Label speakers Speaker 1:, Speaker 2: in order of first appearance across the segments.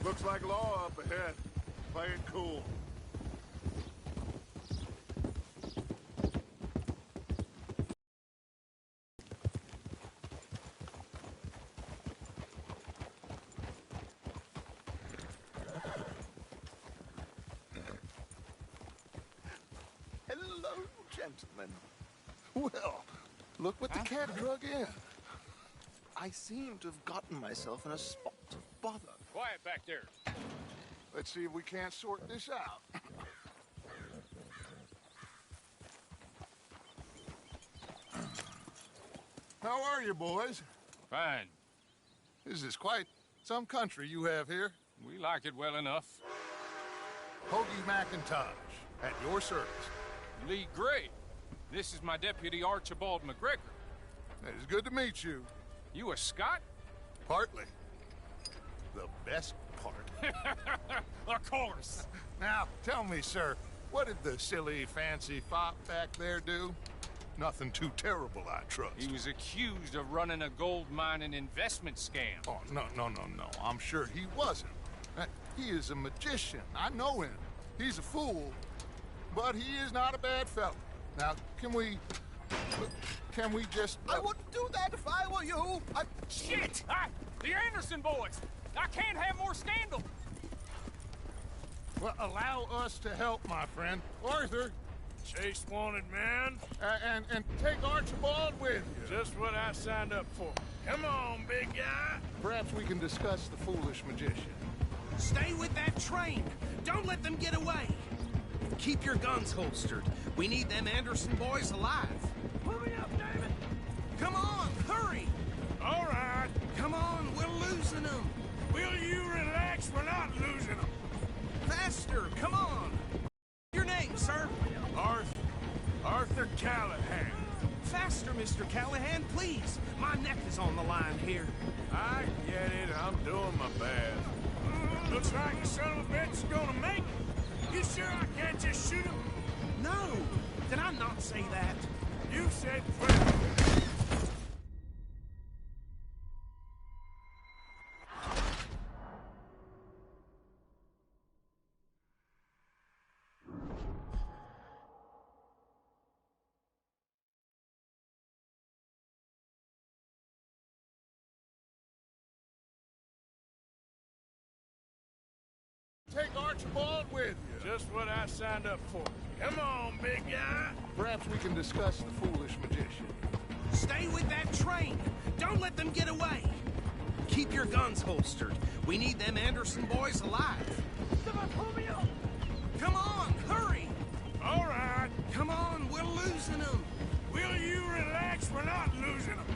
Speaker 1: Looks like law up ahead. Play it cool.
Speaker 2: Hello, gentlemen. Well, look what the cat drug in. I seem to have gotten myself in a spot of bother.
Speaker 3: Quiet back there.
Speaker 1: Let's see if we can't sort this out. How are you, boys?
Speaker 3: Fine.
Speaker 1: This is quite some country you have here.
Speaker 3: We like it well enough.
Speaker 1: Hoagie McIntosh, at your service.
Speaker 3: Lee Gray. This is my deputy Archibald McGregor.
Speaker 1: It is good to meet you.
Speaker 3: You a Scot?
Speaker 1: Partly. The best part.
Speaker 3: Of course.
Speaker 1: Now, tell me, sir, what did the silly, fancy fop back there do? Nothing too terrible, I trust.
Speaker 3: He was accused of running a gold mining investment scam.
Speaker 1: Oh, no. I'm sure he wasn't. He is a magician. I know him. He's a fool, but he is not a bad fellow. Now, can we just...
Speaker 2: I wouldn't do that if I were you.
Speaker 3: Shit! The Anderson boys! I can't have more scandal!
Speaker 1: Well, allow us to help, my friend. Arthur,
Speaker 4: Chase wanted man.
Speaker 1: and take Archibald with you.
Speaker 4: Just what I signed up for. Come on, big guy.
Speaker 1: Perhaps we can discuss the foolish magician.
Speaker 5: Stay with that train. Don't let them get away. Keep your guns holstered. We need them Anderson boys alive.
Speaker 4: Hurry up, David.
Speaker 5: Come on, hurry.
Speaker 4: All right.
Speaker 5: Come on, we're losing them.
Speaker 4: Will you relax? We're not losing them.
Speaker 5: Faster, come on. Your name, sir?
Speaker 4: Arthur Callahan.
Speaker 5: Faster, Mr. Callahan, please. My neck is on the line here.
Speaker 4: I get it. I'm doing my best. Looks like the son of a bitch is gonna make it. You sure I can't just shoot him?
Speaker 5: No, did I not say that?
Speaker 4: You said plenty.
Speaker 1: Take Archibald with you.
Speaker 4: Just what I signed up for. Come on, big guy.
Speaker 1: Perhaps we can discuss the foolish magician.
Speaker 5: Stay with that train. Don't let them get away. Keep your guns holstered. We need them Anderson boys alive. Come on, hurry.
Speaker 4: All right.
Speaker 5: Come on, we're losing them.
Speaker 4: Will you relax? We're not losing them.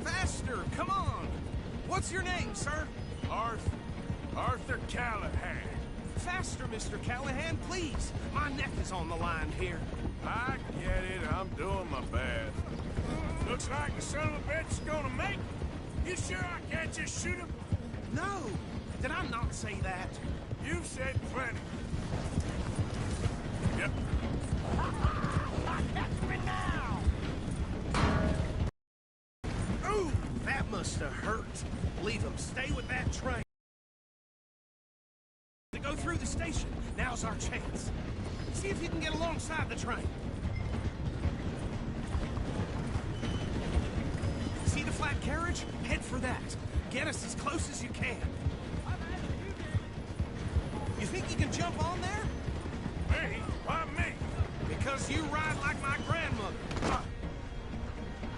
Speaker 5: Faster, come on. What's your name, sir?
Speaker 4: Arthur Callahan.
Speaker 5: Faster, Mr. Callahan, please. My neck is on the line here.
Speaker 4: I get it. I'm doing my best. Looks like the son of a bitch is gonna make it. You sure I can't just shoot him?
Speaker 5: No, did I not say that?
Speaker 4: You said plenty. Yep.
Speaker 5: Catch me now! Ooh, that must have hurt. Leave him. Stay with that train. To go through the station. Now's our chance. See if you can get alongside the train. See the flat carriage? Head for that. Get us as close as you can. You think you can jump on there?
Speaker 4: Me? Why me?
Speaker 5: Because you ride like my grandmother.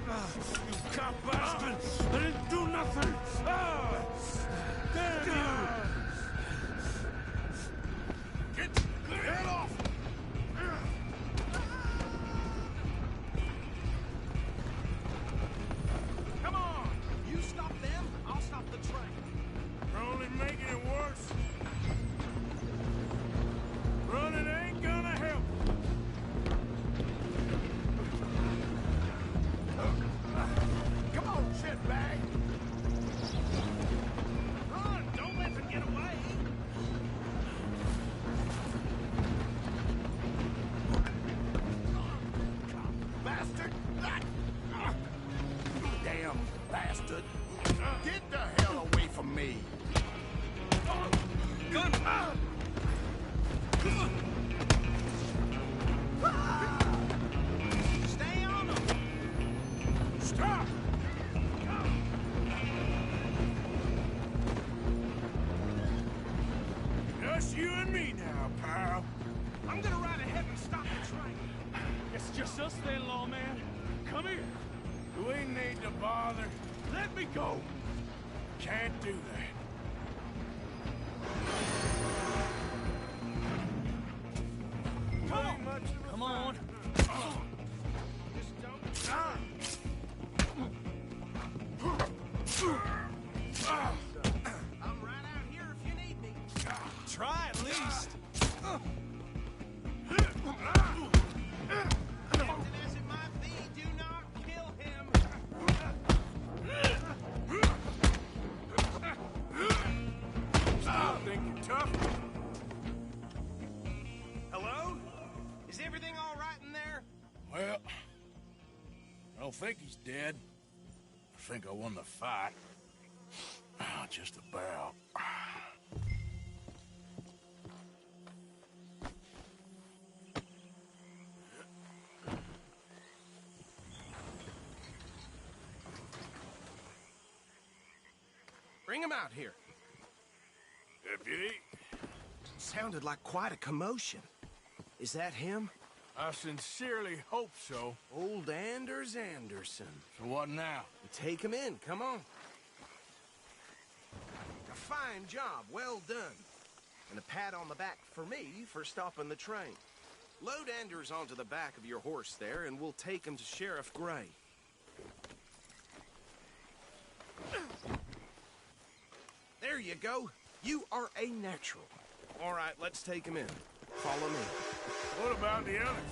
Speaker 4: You cop bastard! I didn't do nothing! Damn you! Get off!
Speaker 5: Come on! You stop them, I'll stop the train.
Speaker 4: You're only making it worse. Running ain't gonna help.
Speaker 1: Come on, shitbag.
Speaker 5: Run! Don't let them get away!
Speaker 1: Bastard! Damn bastard! Get the hell away from me!
Speaker 5: gun. Stay on them.
Speaker 4: Stop! Just you and me now, pal.
Speaker 5: I'm gonna ride ahead and stop the train.
Speaker 3: It's just us then, lawman. Come here.
Speaker 4: We need to bother.
Speaker 3: Let me go.
Speaker 4: Can't do that.
Speaker 3: Come
Speaker 4: Ain't
Speaker 3: on.
Speaker 4: much of a
Speaker 3: Come on.
Speaker 5: Just don't. I'm right out here if you need me.
Speaker 3: Try at least.
Speaker 5: Tempting as it might be, do not kill him.
Speaker 4: I think you're tough.
Speaker 5: Hello? Is everything all right in there?
Speaker 4: Well, I don't think he's dead. I think I won the fight. Just about.
Speaker 5: Bring him out here.
Speaker 4: Deputy,
Speaker 5: Sounded like quite a commotion. Is that him?
Speaker 4: I sincerely hope so.
Speaker 5: Old Anders Anderson.
Speaker 4: So what now?
Speaker 5: Take him in, come on. A fine job, well done. And a pat on the back for me for stopping the train. Load Anders onto the back of your horse there, and we'll take him to Sheriff Gray. There you go. You are a natural. All right, let's take him in. Follow me.
Speaker 4: What about the others?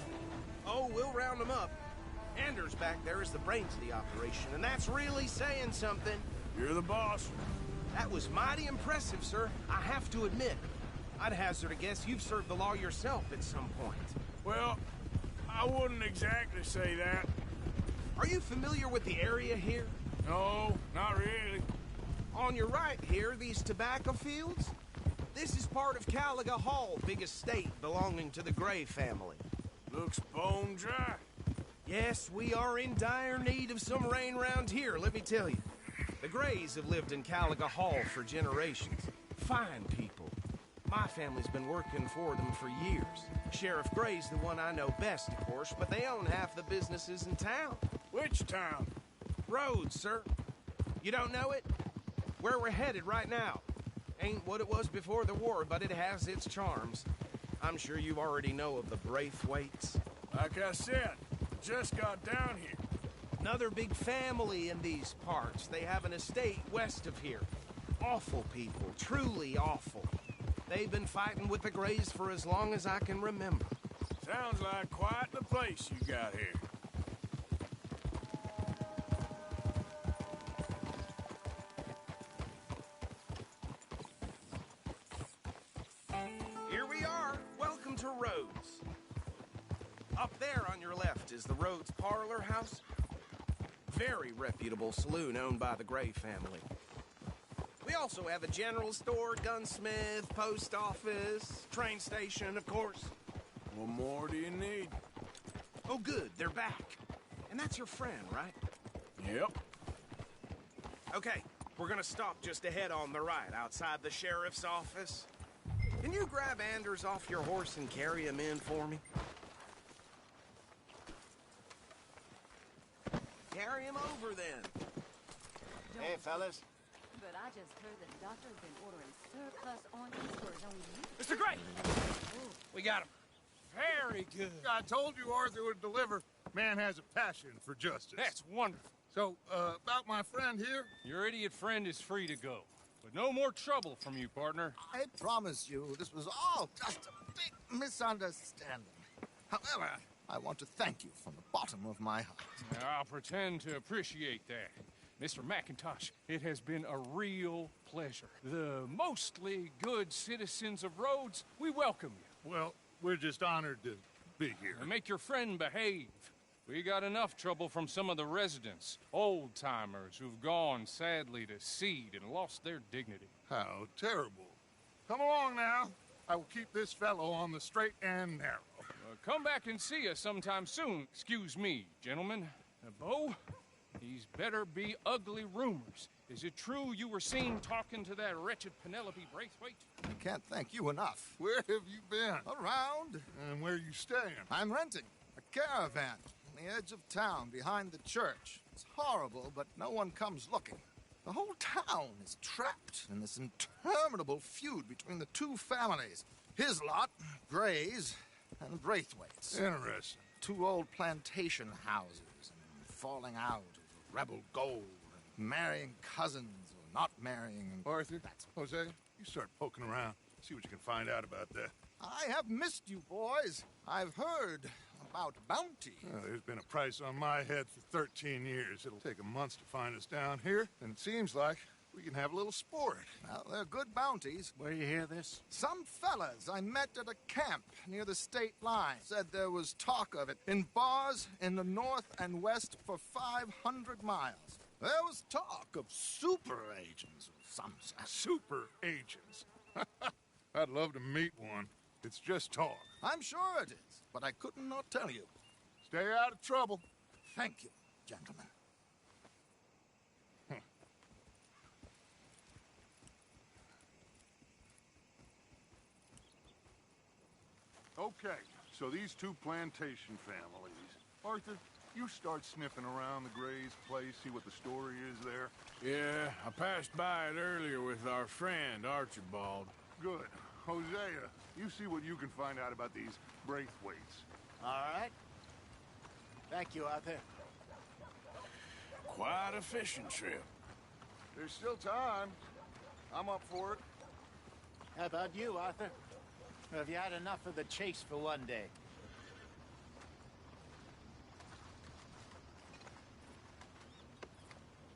Speaker 5: Oh, we'll round them up. Anders back there is the brains of the operation, and that's really saying something.
Speaker 4: You're the boss.
Speaker 5: That was mighty impressive, sir. I have to admit. I'd hazard a guess you've served the law yourself at some point.
Speaker 4: Well, I wouldn't exactly say that.
Speaker 5: Are you familiar with the area here?
Speaker 4: No, not really.
Speaker 5: On your right here, these tobacco fields? This is part of Caliga Hall, big estate belonging to the Gray family.
Speaker 4: Looks bone dry.
Speaker 5: Yes, we are in dire need of some rain round here, let me tell you. The Grays have lived in Caliga Hall for generations. Fine people. My family's been working for them for years. Sheriff Gray's the one I know best, of course, but they own half the businesses in town.
Speaker 4: Which town?
Speaker 5: Rhodes, sir. You don't know it? Where we're headed right now. Ain't what it was before the war, but it has its charms. I'm sure you already know of the Braithwaites.
Speaker 4: Like I said, just got down here.
Speaker 5: Another big family in these parts. They have an estate west of here. Awful people, truly awful. They've been fighting with the Grays for as long as I can remember.
Speaker 4: Sounds like quite the place you got here.
Speaker 5: Here we are. Welcome to Rhodes. Up there on your left is the Rhodes Parlor House. Very reputable saloon owned by the Gray family. We also have a general store, gunsmith, post office, train station, of course.
Speaker 4: What more do you need?
Speaker 5: Oh, good, they're back. And that's your friend, right?
Speaker 4: Yep.
Speaker 5: Okay, we're gonna stop just ahead on the right, outside the sheriff's office. Can you grab Anders off your horse and carry him in for me? Carry him over, then.
Speaker 6: Hey, fellas.
Speaker 7: But I just heard that the doctor has been ordering surplus oranges for his own use.
Speaker 3: Mr. Gray! We got him. Very good.
Speaker 1: I told you Arthur would deliver. Man has a passion for justice.
Speaker 3: That's wonderful.
Speaker 1: So, about my friend here,
Speaker 3: Your idiot friend is free to go. But no more trouble from you, partner.
Speaker 2: I promise you, this was all just a big misunderstanding. However, I want to thank you from the bottom of my heart.
Speaker 3: I'll pretend to appreciate that. Mr. McIntosh, it has been a real pleasure. The mostly good citizens of Rhodes, we welcome you.
Speaker 1: well, we're just honored to be here.
Speaker 3: And make your friend behave. We got enough trouble from some of the residents, old-timers who've gone, sadly, to seed and lost their dignity.
Speaker 1: How terrible. Come along now. I will keep this fellow on the straight and narrow.
Speaker 3: Come back and see us sometime soon. Excuse me, gentlemen. Bo, these better be ugly rumors. Is it true you were seen talking to that wretched Penelope Braithwaite?
Speaker 2: I can't thank you enough.
Speaker 1: Where have you been?
Speaker 2: Around.
Speaker 1: And where you staying?
Speaker 2: I'm renting a caravan on the edge of town behind the church. It's horrible, but no one comes looking. The whole town is trapped in this interminable feud between the two families. His lot, Gray's, and Braithwaite's.
Speaker 1: Interesting.
Speaker 2: Two old plantation houses, and falling out of rebel gold, and marrying cousins or not marrying. And
Speaker 1: Arthur, Jose, you start poking around. See what you can find out about that.
Speaker 2: I have missed you, boys. I've heard about bounty.
Speaker 1: There's been a price on my head for 13 years. It'll take a month to find us down here, and it seems like we can have a little sport.
Speaker 2: Well, they're good bounties.
Speaker 6: Where you hear this?
Speaker 2: Some fellas I met at a camp near the state line said there was talk of it in bars in the north and west for 500 miles. There was talk of super agents of some sort.
Speaker 1: Super agents. I'd love to meet one. It's just talk.
Speaker 2: I'm sure it is, but I couldn't not tell you.
Speaker 1: Stay out of trouble.
Speaker 2: Thank you, gentlemen.
Speaker 1: Okay, so these two plantation families. Arthur, you start sniffing around the Gray's place, see what the story is there.
Speaker 4: Yeah, I passed by it earlier with our friend, Archibald.
Speaker 1: Good. Hosea, you see what you can find out about these Braithwaites.
Speaker 6: All right. Thank you, Arthur.
Speaker 4: Quite a fishing trip.
Speaker 1: There's still time. I'm up for it.
Speaker 6: How about you, Arthur? Or have you had enough of the chase for one day?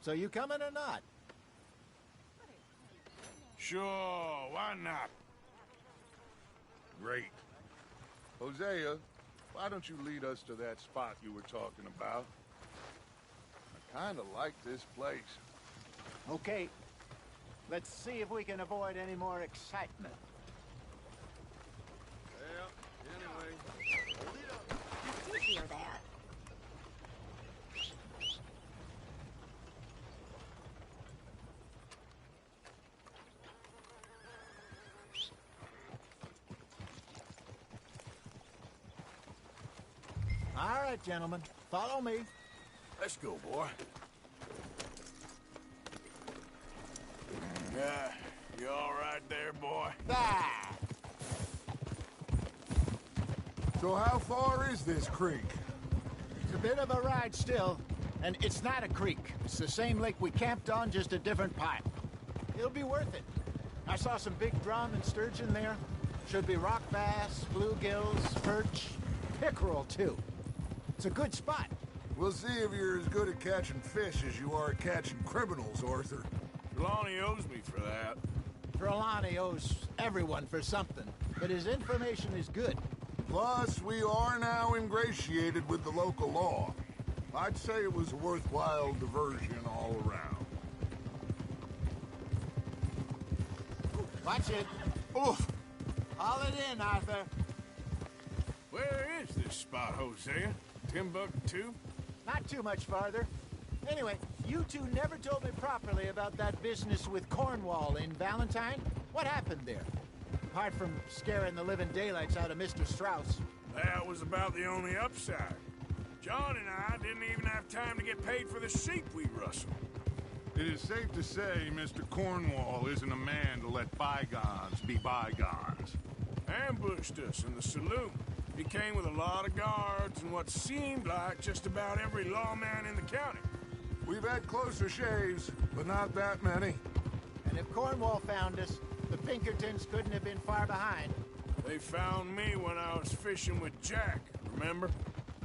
Speaker 6: So you coming or not?
Speaker 4: Sure, why not?
Speaker 1: Great. Hosea, why don't you lead us to that spot you were talking about? I kind of like this place.
Speaker 6: Okay. Let's see if we can avoid any more excitement.
Speaker 1: Well, anyway.
Speaker 7: Did you hear that?
Speaker 6: All right, gentlemen. Follow me.
Speaker 4: Let's go, boy. Yeah, you all right there, boy?
Speaker 6: Ah!
Speaker 1: So how far is this creek?
Speaker 6: It's a bit of a ride still, and it's not a creek. It's the same lake we camped on, just a different part. It'll be worth it. I saw some big drum and sturgeon there. Should be rock bass, bluegills, perch, pickerel, too. It's a good spot.
Speaker 1: We'll see if you're as good at catching fish as you are at catching criminals, Arthur.
Speaker 4: Trelawney owes me for that.
Speaker 6: Trelawney owes everyone for something, but his information is good.
Speaker 1: Plus, we are now ingratiated with the local law. I'd say it was a worthwhile diversion all around.
Speaker 6: Watch it.
Speaker 1: Oof!
Speaker 6: Haul it in, Arthur.
Speaker 4: Where is this spot, Hosea? Timbuktu?
Speaker 6: Not too much farther. Anyway, you two never told me properly about that business with Cornwall in Valentine. What happened there? Apart from scaring the living daylights out of Mr. Strauss.
Speaker 4: That was about the only upside. John and I didn't even have time to get paid for the sheep we rustled.
Speaker 1: It is safe to say Mr. Cornwall isn't a man to let bygones be bygones.
Speaker 4: Ambushed us in the saloon. He came with a lot of guards and what seemed like just about every lawman in the county.
Speaker 1: We've had closer shaves, but not that many.
Speaker 6: And if Cornwall found us, the Pinkertons couldn't have been far behind.
Speaker 4: They found me when I was fishing with Jack, remember?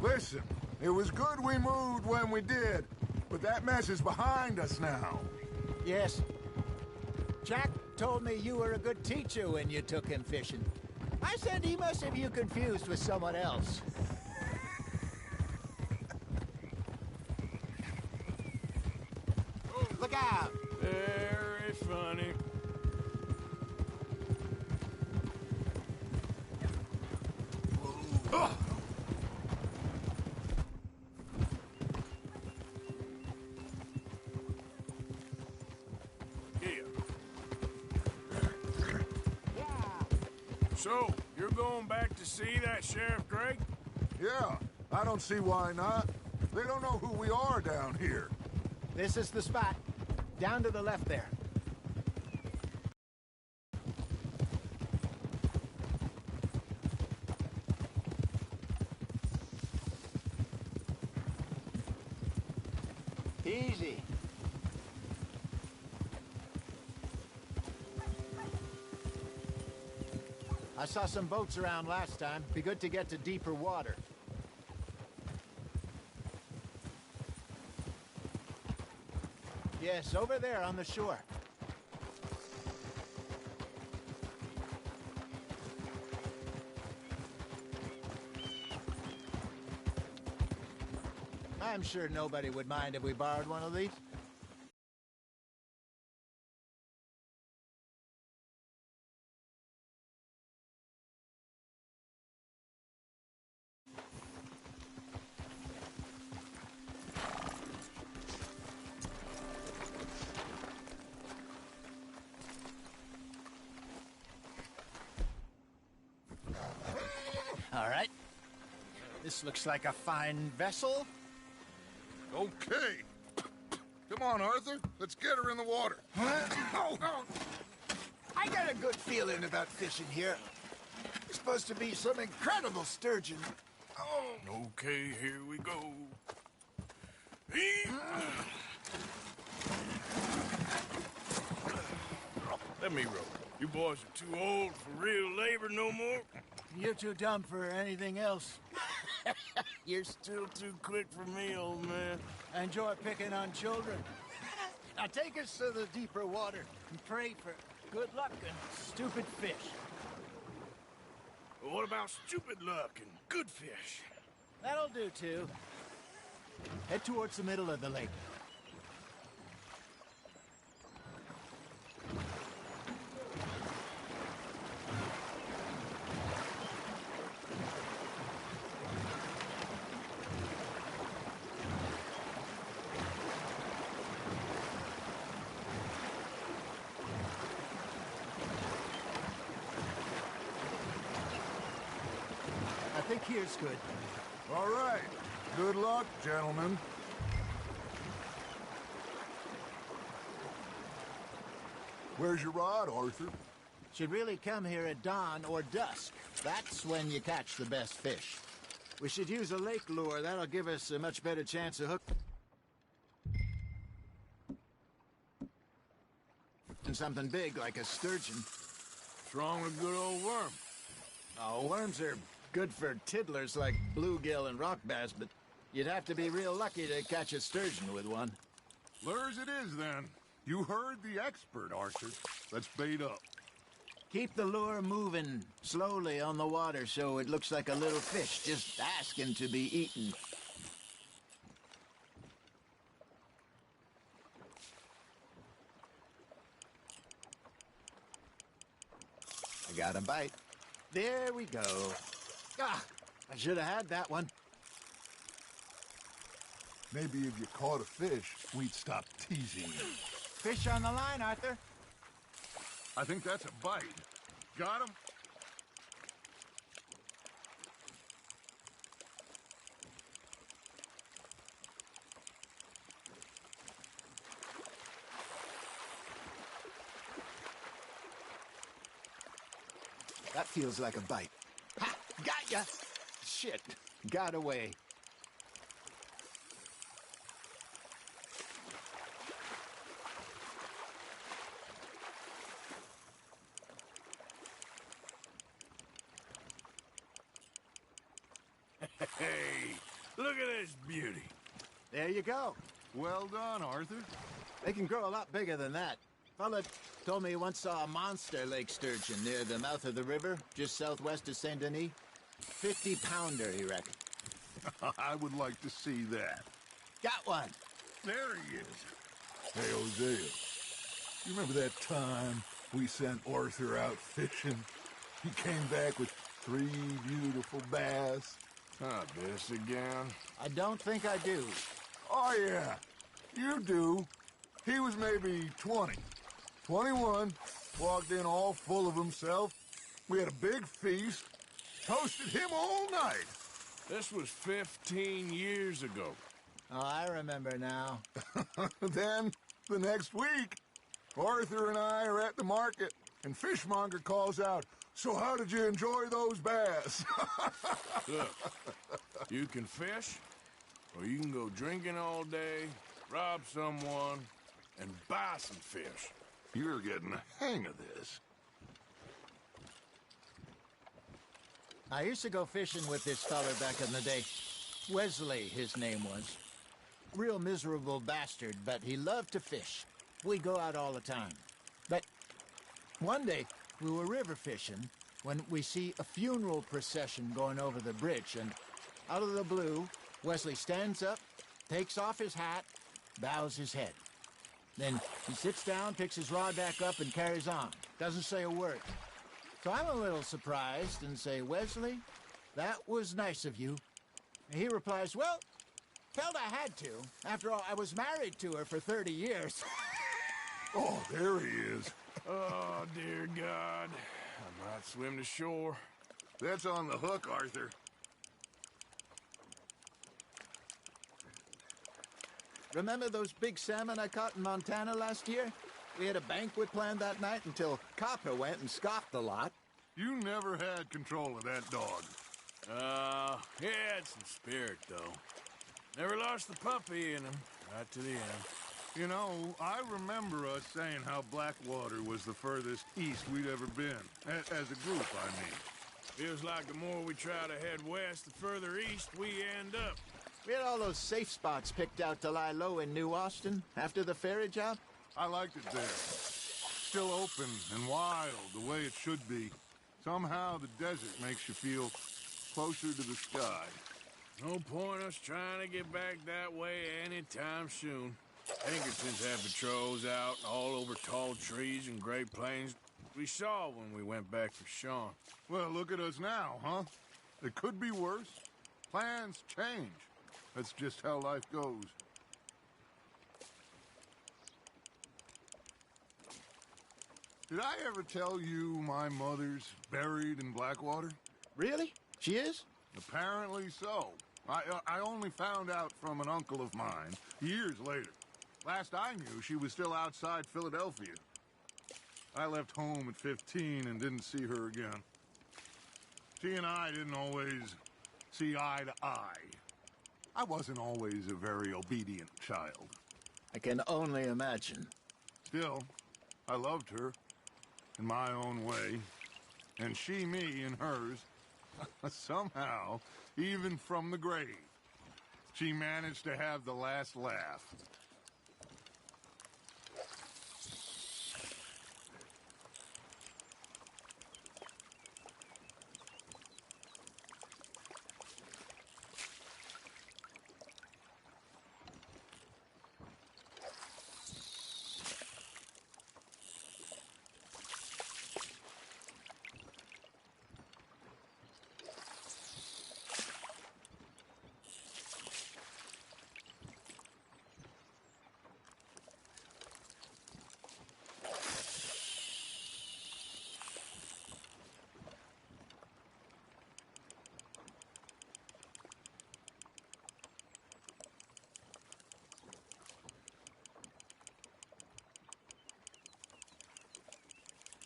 Speaker 1: Listen, it was good we moved when we did, but that mess is behind us now.
Speaker 6: Yes. Jack told me you were a good teacher when you took him fishing. I said he must have you confused with someone else. Look out!
Speaker 4: Very funny. So, you're going back to see that Sheriff Gregg?
Speaker 1: Yeah, I don't see why not. They don't know who we are down here.
Speaker 6: This is the spot. Down to the left there. Easy. I saw some boats around last time. Be good to get to deeper water. Yes, over there on the shore. I'm sure nobody would mind if we borrowed one of these. All right. This looks like a fine vessel.
Speaker 1: Okay. Come on, Arthur. Let's get her in the water.
Speaker 2: Oh. I got a good feeling about fishing here. It's supposed to be some incredible sturgeon. Oh.
Speaker 4: Okay, here we go. Let me row. You boys are too old for real labor no more.
Speaker 6: You're too dumb for anything else.
Speaker 4: You're still too quick for me, old man.
Speaker 6: I enjoy picking on children. Now take us to the deeper water and pray for good luck and stupid fish.
Speaker 4: Well, what about stupid luck and good fish?
Speaker 6: That'll do, too. Head towards the middle of the lake. I think here's good.
Speaker 1: All right. Good luck, gentlemen. Where's your rod, Arthur?
Speaker 6: Should really come here at dawn or dusk. That's when you catch the best fish. We should use a lake lure. That'll give us a much better chance of hooking something big like a sturgeon.
Speaker 4: What's wrong with good old worm?
Speaker 6: Oh, worms are good for tiddlers like bluegill and rock bass, but you'd have to be real lucky to catch a sturgeon with one.
Speaker 1: Lures it is, then. You heard the expert, Arthur. Let's bait up.
Speaker 6: Keep the lure moving slowly on the water so it looks like a little fish just asking to be eaten. I got a bite. There we go. Ah, I should have had that one.
Speaker 1: Maybe if you caught a fish, we'd stop teasing you.
Speaker 6: Fish on the line, Arthur.
Speaker 1: I think that's a bite. Got him?
Speaker 6: That feels like a bite. Ha! Got ya! Shit. Got away.
Speaker 4: Hey, look at this beauty.
Speaker 6: There you go.
Speaker 1: Well done, Arthur.
Speaker 6: They can grow a lot bigger than that. Fella told me he once saw a monster lake sturgeon near the mouth of the river, just southwest of Saint Denis. 50-pounder, he reckoned.
Speaker 1: I would like to see that.
Speaker 6: Got one.
Speaker 1: There he is. Hey, Hosea. You remember that time we sent Arthur out fishing? He came back with 3 beautiful bass.
Speaker 4: Not this again.
Speaker 6: I don't think I do.
Speaker 1: Oh, yeah. You do. He was maybe 20. 21. Walked in all full of himself. We had a big feast, toasted him all night.
Speaker 4: This was 15 years ago.
Speaker 6: Oh, I remember now.
Speaker 1: Then, the next week, Arthur and I are at the market, and Fishmonger calls out, "So how did you enjoy those bass?"
Speaker 4: Look, you can fish, or you can go drinking all day, rob someone, and buy some fish.
Speaker 1: You're getting the hang of this.
Speaker 6: I used to go fishing with this feller back in the day. Wesley, his name was. Real miserable bastard, but he loved to fish. We'd go out all the time. But one day, we were river fishing when we see a funeral procession going over the bridge, and out of the blue, Wesley stands up, takes off his hat, bows his head. Then he sits down, picks his rod back up, and carries on. Doesn't say a word. So I'm a little surprised and say, "Wesley, that was nice of you." And he replies, "Well, felt I had to. After all, I was married to her for 30 years.
Speaker 1: Oh, there he is.
Speaker 4: Oh, dear God. I might swim to shore.
Speaker 1: That's on the hook, Arthur.
Speaker 6: Remember those big salmon I caught in Montana last year? We had a banquet planned that night until Copper went and scoffed the lot.
Speaker 1: You never had control of that dog.
Speaker 4: He had some spirit, though. Never lost the puppy in him, right to the end.
Speaker 1: You know, I remember us saying how Blackwater was the furthest east we'd ever been. As a group, I mean.
Speaker 4: Feels like the more we try to head west, the further east we end up.
Speaker 6: We had all those safe spots picked out to lie low in New Austin after the ferry job.
Speaker 1: I liked it there. Still open and wild, the way it should be. Somehow the desert makes you feel closer to the sky.
Speaker 4: No point us trying to get back that way anytime soon. Pinkertons have patrols out all over tall trees and Great Plains. We saw when we went back for Sean.
Speaker 1: Well, look at us now, huh? It could be worse. Plans change. That's just how life goes. Did I ever tell you my mother's buried in Blackwater?
Speaker 6: Really? She is?
Speaker 1: Apparently so. I only found out from an uncle of mine years later. Last I knew, she was still outside Philadelphia. I left home at 15 and didn't see her again. She and I didn't always see eye to eye. I wasn't always a very obedient child.
Speaker 6: I can only imagine.
Speaker 1: Still, I loved her in my own way, and she me in hers. Somehow, even from the grave, she managed to have the last laugh.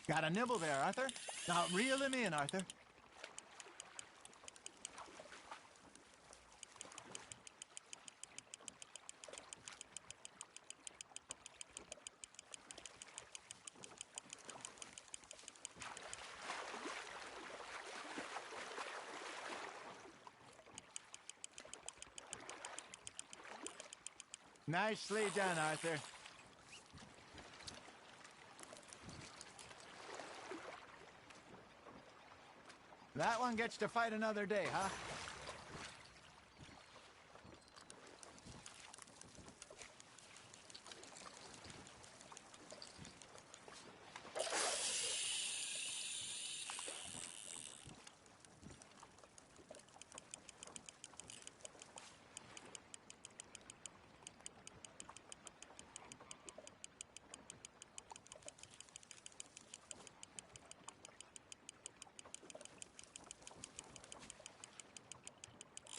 Speaker 6: Got a nibble there, Arthur. Now reel him in, Arthur. Nicely done, Arthur. That one gets to fight another day, huh?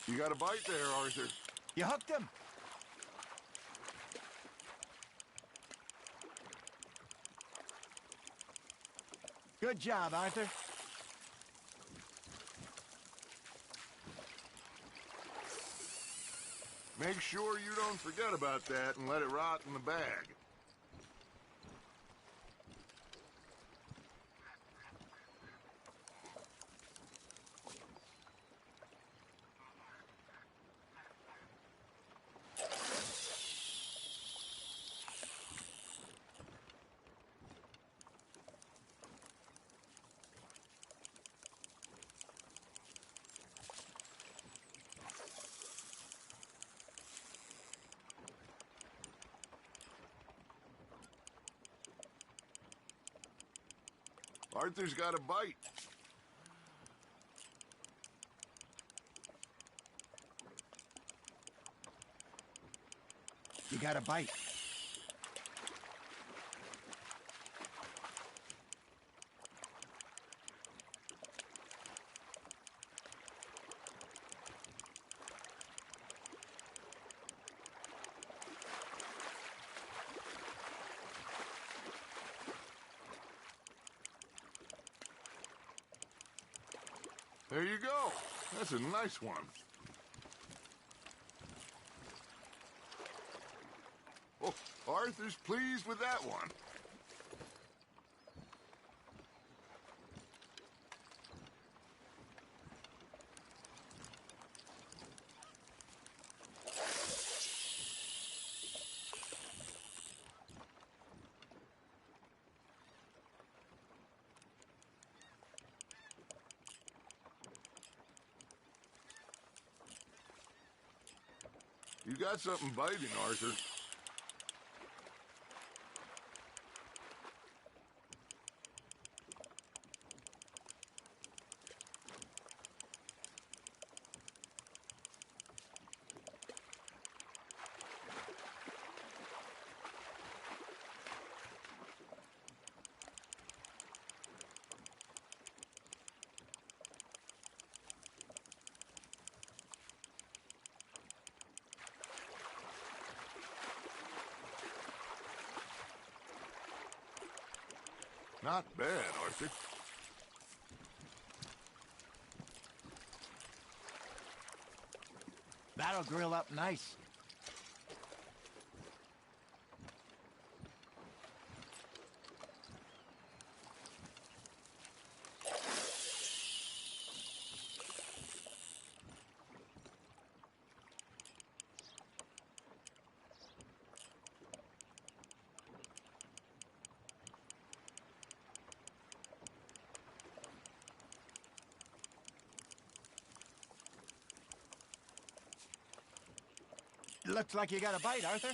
Speaker 1: You got a bite there, Arthur.
Speaker 6: You hooked him? Good job, Arthur.
Speaker 1: Make sure you don't forget about that and let it rot in the bag. Arthur's got a bite.
Speaker 6: You got a bite.
Speaker 1: There you go. That's a nice one. Oh, Arthur's pleased with that one. You got something biting, Arthur. Not bad, Arthur.
Speaker 6: That'll grill up nice. Looks like you got a bite, Arthur.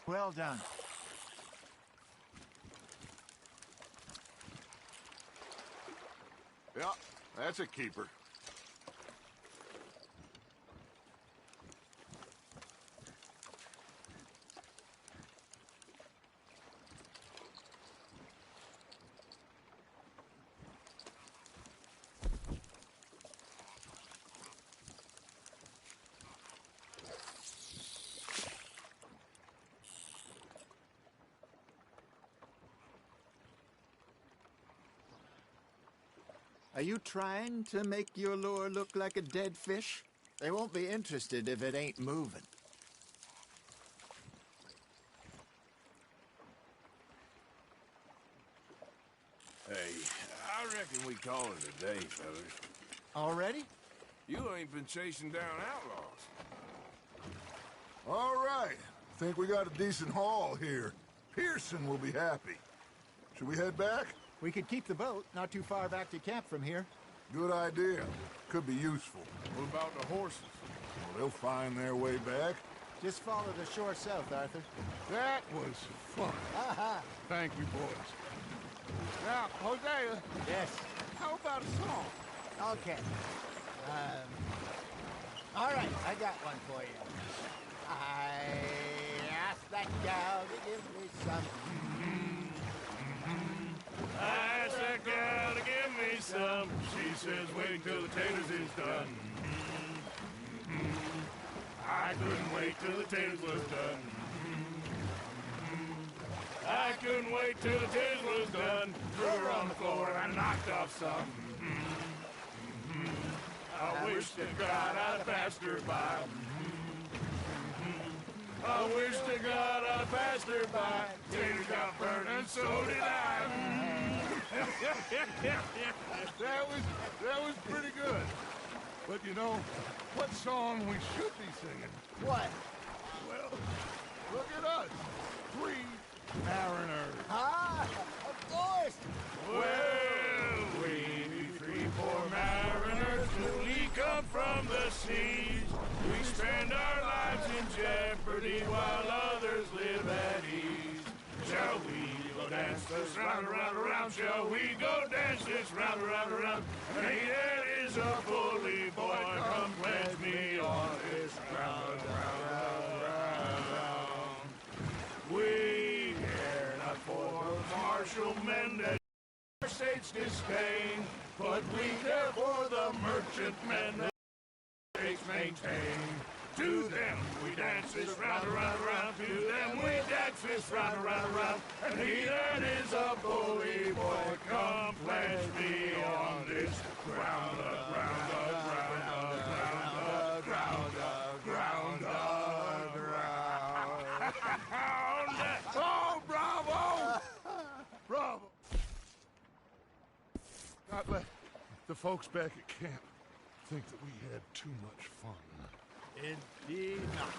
Speaker 6: Well done.
Speaker 1: Yeah, that's a keeper.
Speaker 6: Are you trying to make your lure look like a dead fish? They won't be interested if it ain't moving.
Speaker 4: Hey, I reckon we call it a day, fellas.
Speaker 6: Already?
Speaker 4: You ain't been chasing down outlaws.
Speaker 1: All right. Think we got a decent haul here. Pearson will be happy. Should we head back?
Speaker 6: We could keep the boat, not too far back to camp from here.
Speaker 1: Good idea. Could be useful.
Speaker 4: What about the horses?
Speaker 1: Well, they'll find their way back.
Speaker 6: Just follow the shore south, Arthur.
Speaker 1: That was fun.
Speaker 3: Thank you, boys. Now, Hosea,
Speaker 6: Yes.
Speaker 3: how about a song?
Speaker 6: Okay. All right, I got one for you. I asked that gal to give me some.
Speaker 4: I asked that gal to give me some. She says wait till the taters is done. I couldn't wait till the taters was done. I couldn't wait till the taters was done. Threw her on the floor and knocked off some. I wish to God I'd passed her by. I wish to God I'd passed her by. Taters got burned and so did I.
Speaker 1: That was pretty good. But you know, what song we should be singing?
Speaker 6: What?
Speaker 1: Well, look at us. 3 mariners.
Speaker 6: Ah, of course.
Speaker 4: Well, we be 3 poor mariners till we come from the seas. We spend our lives in jeopardy while others live at ease. Shall we go dance this round, around, around? Shall we go dance this round, around, around? And he that is a bully boy, come pledge me on this ground, round, round, round. We care not for martial men that our states disdain, but we care for the merchantmen that states maintain. To them we dance this round, around, around. To them we dance this round, around, around. And he that is a bully boy, come pledge me on this ground, ground, ground, ground, ground, ground, ground.
Speaker 1: Oh, bravo! Bravo! Not let the folks back at camp think that we had too much fun.
Speaker 6: Indeed not.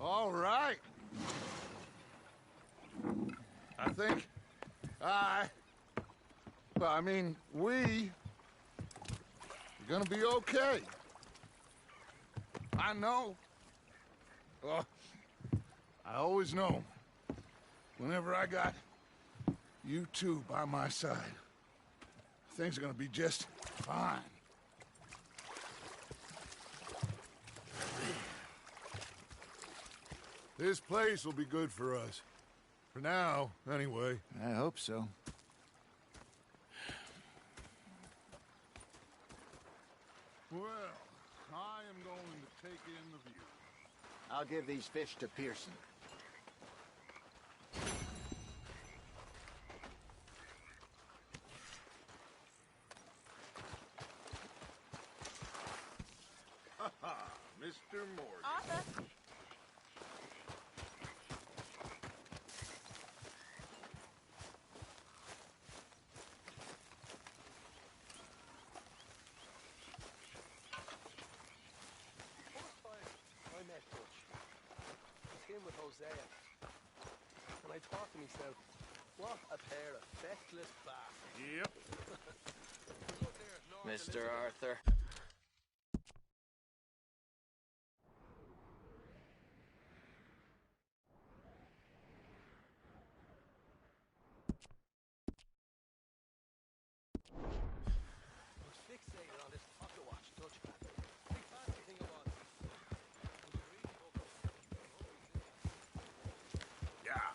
Speaker 1: All right. I think we are gonna be okay. I know. Well, I always know. Whenever I got you two by my side, things are gonna be just fine. This place will be good for us. For now, anyway.
Speaker 6: I hope so.
Speaker 1: Well, I am going to take in the view.
Speaker 6: I'll give these fish to Pearson.
Speaker 1: Mr. Morgan.
Speaker 7: Arthur!
Speaker 8: I met Butch. He's in with Hosea. And I thought to myself, what a pair of feckless bastards.
Speaker 1: Yep.
Speaker 9: Mr. Arthur.
Speaker 8: I was fixated on this pocket watch Dutchman. Big fancy thing it was. It was really hooked.
Speaker 1: Yeah.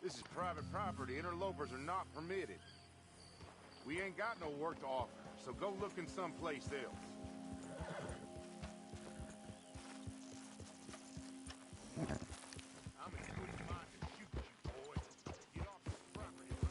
Speaker 9: This is private property. Interlopers are not permitted. We ain't got no work to offer, so go looking someplace else. I'm in good mind to shoot you, boy. Get off this property right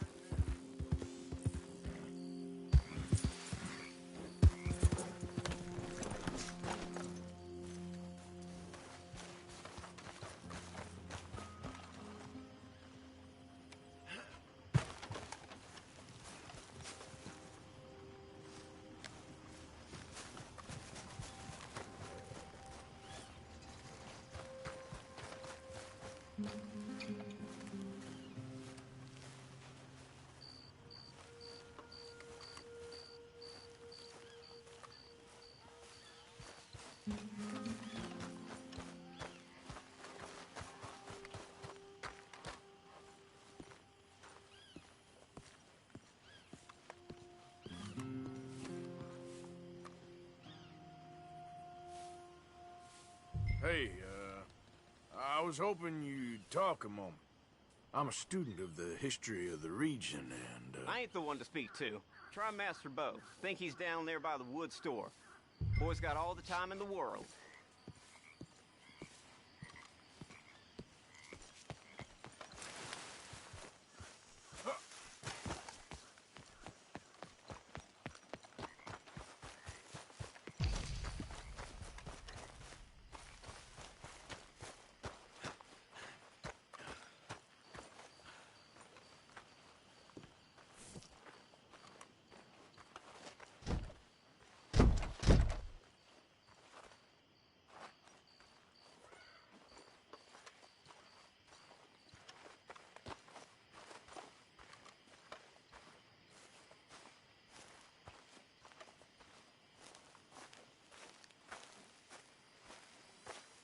Speaker 4: Hey, I was hoping you'd talk a moment. I'm a student of the history of the region, and,
Speaker 10: I ain't the one to speak to. Try Master Bo. Think he's down there by the wood store. Boy's got all the time in the world.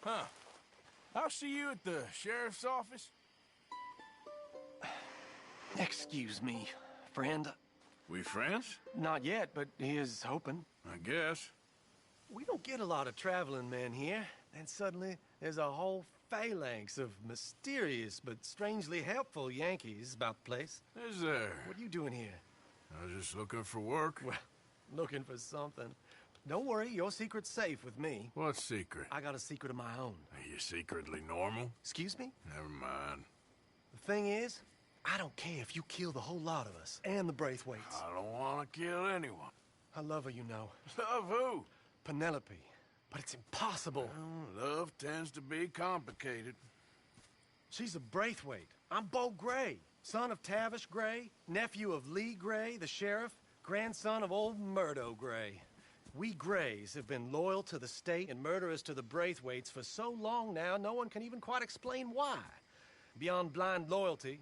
Speaker 4: Huh. I'll see you at the sheriff's office.
Speaker 11: Excuse me, friend.
Speaker 4: We friends?
Speaker 11: Not yet, but he is hoping.
Speaker 4: I guess.
Speaker 5: We don't get a lot of traveling men here. Then suddenly, there's a whole phalanx of mysterious but strangely helpful Yankees about the place.
Speaker 4: Is there?
Speaker 5: What are you doing here?
Speaker 4: I was just looking for work.
Speaker 5: Well, looking for something. Don't worry, your secret's safe with me.
Speaker 4: What secret?
Speaker 5: I got a secret of my own.
Speaker 4: Are you secretly normal?
Speaker 5: Excuse me?
Speaker 4: Never mind.
Speaker 5: The thing is, I don't care if you kill the whole lot of us and the Braithwaites.
Speaker 4: I don't want to kill anyone.
Speaker 5: I love her, you know.
Speaker 4: Love who?
Speaker 5: Penelope. But it's impossible.
Speaker 4: Well, love tends to be complicated.
Speaker 5: She's a Braithwaite. I'm Bo Gray, son of Tavish Gray, nephew of Lee Gray, the sheriff, grandson of old Murdo Gray. We Grays have been loyal to the state and murderous to the Braithwaites for so long now, no one can even quite explain why. Beyond blind loyalty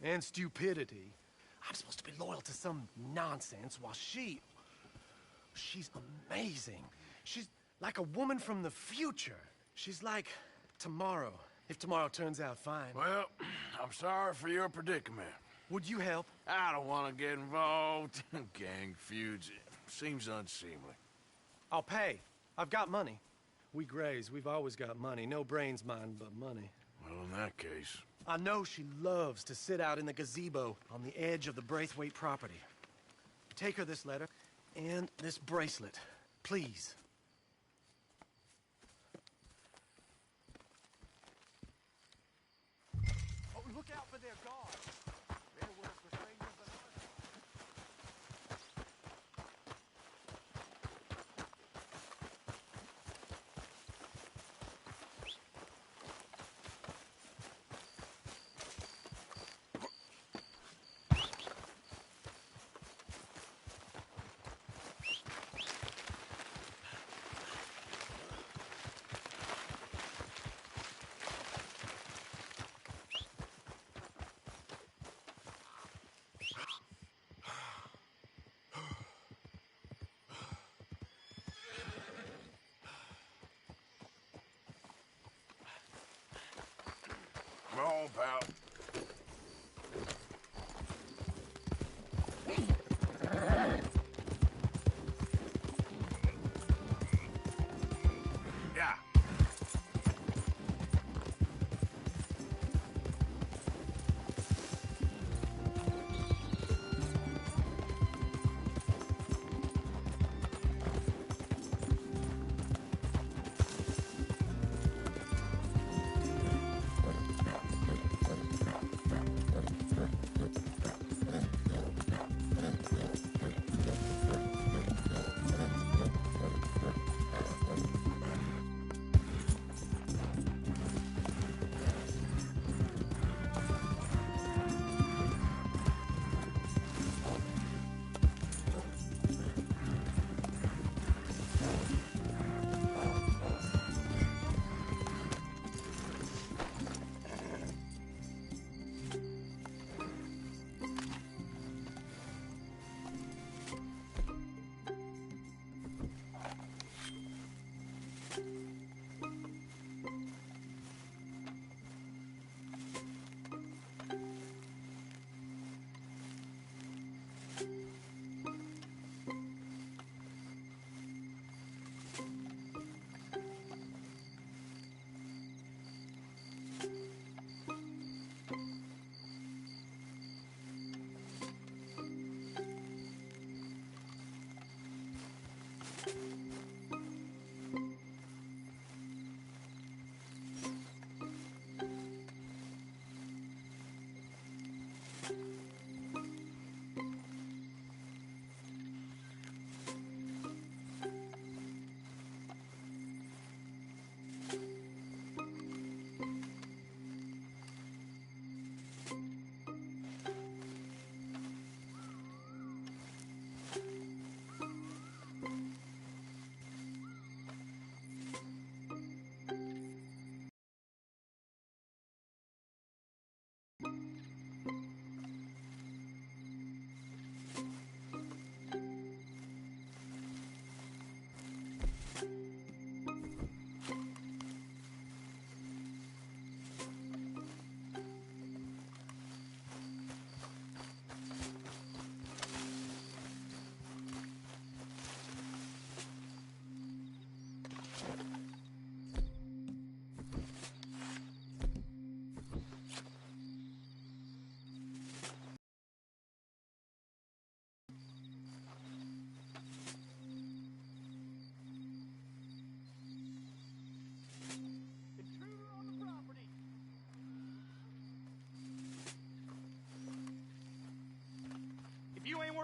Speaker 5: and stupidity, I'm supposed to be loyal to some nonsense while she's amazing. She's like a woman from the future. She's like tomorrow, if tomorrow turns out fine.
Speaker 4: Well, I'm sorry for your predicament.
Speaker 5: Would you help?
Speaker 4: I don't want to get involved in gang feuds. Seems unseemly.
Speaker 5: I'll pay. I've got money. We Grays, we've always got money. No brains, mind, but money.
Speaker 4: Well, in that case...
Speaker 5: I know she loves to sit out in the gazebo on the edge of the Braithwaite property. Take her this letter and this bracelet, please. Oh, look out for their guards. Their work was strangers but ours.
Speaker 4: Come on, pal. Yeah.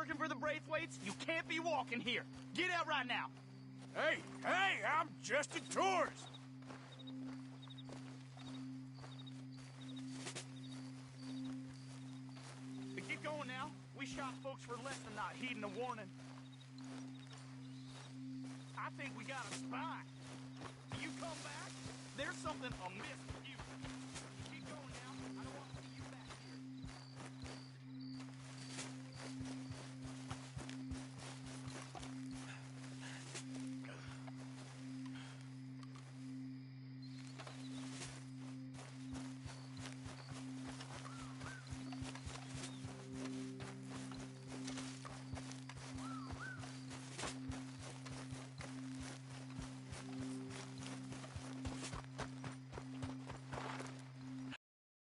Speaker 12: working for the Braithwaites, you can't be walking here. Get out right now.
Speaker 4: Hey, I'm just a tourist.
Speaker 12: Get going now. We shot folks for less than not heeding the warning. I think we got a spy. You come back, there's something amiss with you.